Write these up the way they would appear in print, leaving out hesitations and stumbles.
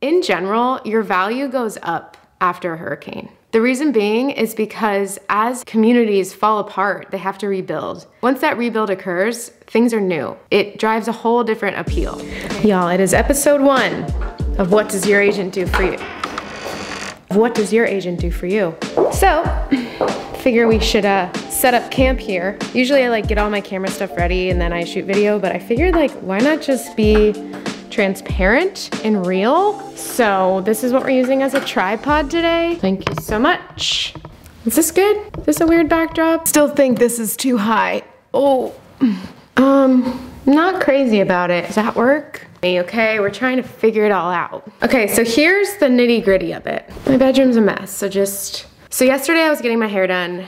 In general, your value goes up after a hurricane. The reason being is because as communities fall apart, they have to rebuild. Once that rebuild occurs, things are new. It drives a whole different appeal. Y'all, it is episode 1 of What Does Your Agent Do For You? What does your agent do for you? So, figure we should set up camp here. Usually I like get all my camera stuff ready and then I shoot video, but I figured like, why not just be transparent and real? So this is what we're using as a tripod today. Thank you so much. Is this good? Is this a weird backdrop? Still think this is too high. Oh, not crazy about it. Does that work? Okay, we're trying to figure it all out. Okay, so here's the nitty gritty of it. My bedroom's a mess, so yesterday I was getting my hair done.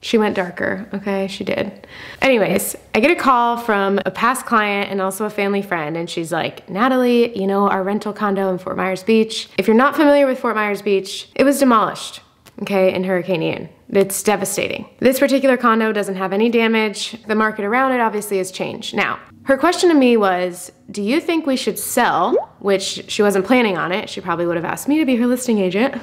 She went darker, okay, she did. Anyways, I get a call from a past client and also a family friend, and she's like, Natalie, you know our rental condo in Fort Myers Beach? If you're not familiar with Fort Myers Beach, it was demolished, okay, in Hurricane Ian. It's devastating. This particular condo doesn't have any damage. The market around it obviously has changed. Now, her question to me was, do you think we should sell? Which she wasn't planning on it. She probably would have asked me to be her listing agent.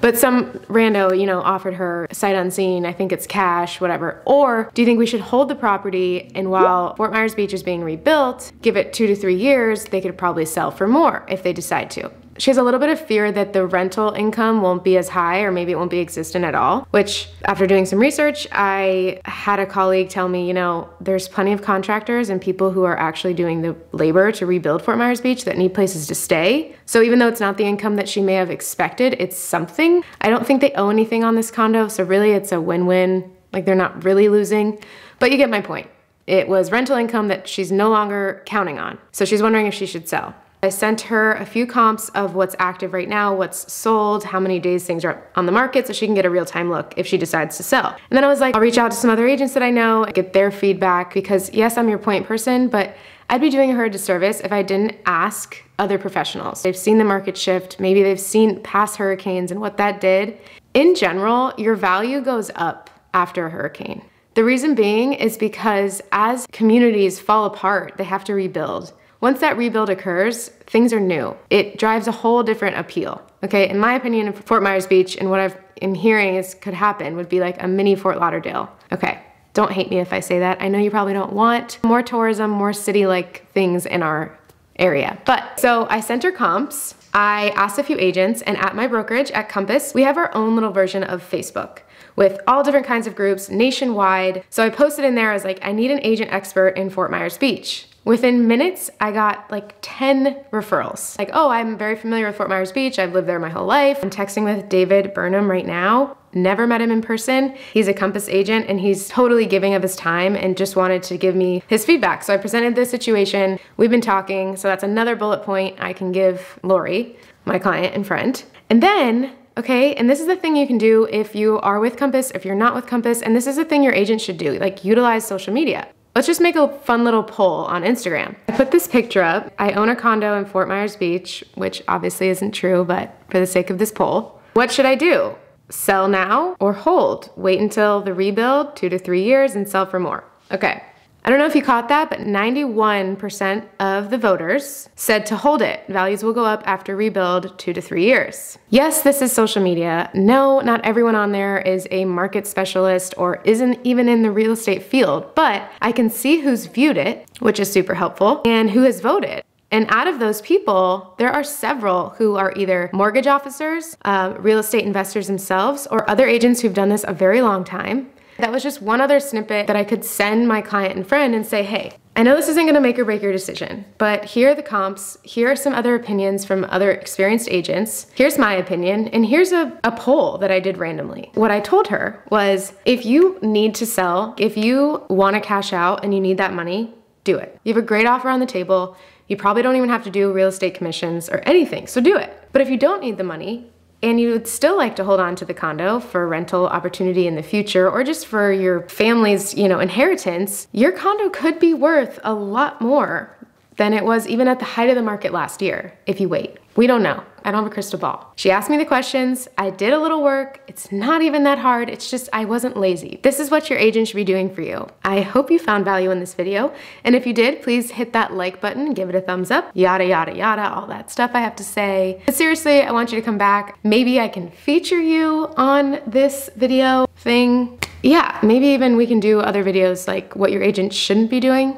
But some rando, you know, offered her sight unseen, I think it's cash, whatever. Or do you think we should hold the property and while Fort Myers Beach is being rebuilt, give it 2 to 3 years, they could probably sell for more if they decide to. She has a little bit of fear that the rental income won't be as high or maybe it won't be existent at all, which after doing some research, I had a colleague tell me, you know, there's plenty of contractors and people who are actually doing the labor to rebuild Fort Myers Beach that need places to stay. So even though it's not the income that she may have expected, it's something. I don't think they owe anything on this condo, so really it's a win-win. Like they're not really losing, but you get my point. It was rental income that she's no longer counting on. So she's wondering if she should sell. I sent her a few comps of what's active right now, what's sold, how many days things are on the market so she can get a real-time look if she decides to sell. And then I was like, I'll reach out to some other agents that I know, get their feedback because yes, I'm your point person, but I'd be doing her a disservice if I didn't ask other professionals. They've seen the market shift, maybe they've seen past hurricanes and what that did. In general, your value goes up after a hurricane. The reason being is because as communities fall apart, they have to rebuild. Once that rebuild occurs, things are new. It drives a whole different appeal. Okay, in my opinion, Fort Myers Beach and what I'm hearing is could happen would be like a mini Fort Lauderdale. Okay, don't hate me if I say that. I know you probably don't want more tourism, more city-like things in our area. But so I sent her comps. I asked a few agents, and at my brokerage at Compass, we have our own little version of Facebook with all different kinds of groups nationwide. So I posted in there, I was like, I need an agent expert in Fort Myers Beach. Within minutes, I got like 10 referrals. Like, oh, I'm very familiar with Fort Myers Beach. I've lived there my whole life. I'm texting with David Burnham right now. Never met him in person. He's a Compass agent and he's totally giving of his time and just wanted to give me his feedback. So I presented this situation. We've been talking. So that's another bullet point I can give Lori, my client and friend. And then, okay, and this is the thing you can do if you are with Compass, if you're not with Compass, and this is the thing your agent should do, like utilize social media. Let's just make a fun little poll on Instagram. I put this picture up. I own a condo in Fort Myers Beach, which obviously isn't true, but for the sake of this poll, what should I do? Sell now or hold? Wait until the rebuild, 2 to 3 years, and sell for more. Okay. I don't know if you caught that, but 91% of the voters said to hold it. Values will go up after rebuild 2 to 3 years. Yes, this is social media. No, not everyone on there is a market specialist or isn't even in the real estate field, but I can see who's viewed it, which is super helpful, and who has voted. And out of those people, there are several who are either mortgage officers, real estate investors themselves, or other agents who've done this a very long time. That was just one other snippet that I could send my client and friend and say, hey, I know this isn't gonna make or break your decision, but here are the comps, here are some other opinions from other experienced agents, here's my opinion, and here's a poll that I did randomly. What I told her was, if you need to sell, if you wanna cash out and you need that money, do it. You have a great offer on the table, you probably don't even have to do real estate commissions or anything, so do it. But if you don't need the money, and you would still like to hold on to the condo for rental opportunity in the future or just for your family's, inheritance, your condo could be worth a lot more than it was even at the height of the market last year if you wait. We don't know. I don't have a crystal ball. She asked me the questions. I did a little work. It's not even that hard. It's just I wasn't lazy. This is what your agent should be doing for you. I hope you found value in this video. And if you did, please hit that like button, give it a thumbs up, yada, yada, yada, all that stuff I have to say. But seriously, I want you to come back. Maybe I can feature you on this video thing. Yeah, maybe even we can do other videos like what your agent shouldn't be doing.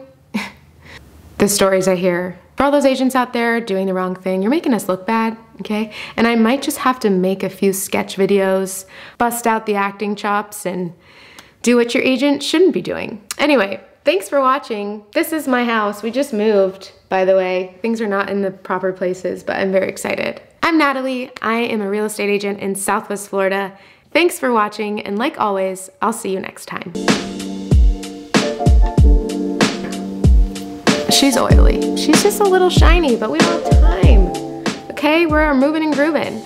The stories I hear. For all those agents out there doing the wrong thing, you're making us look bad, okay? And I might just have to make a few sketch videos, bust out the acting chops, and do what your agent shouldn't be doing. Anyway, thanks for watching. This is my house. We just moved, by the way. Things are not in the proper places, but I'm very excited. I'm Natalie. I am a real estate agent in Southwest Florida. Thanks for watching, and like always, I'll see you next time. She's oily. She's just a little shiny, but we don't have time. Okay, we're moving and grooving.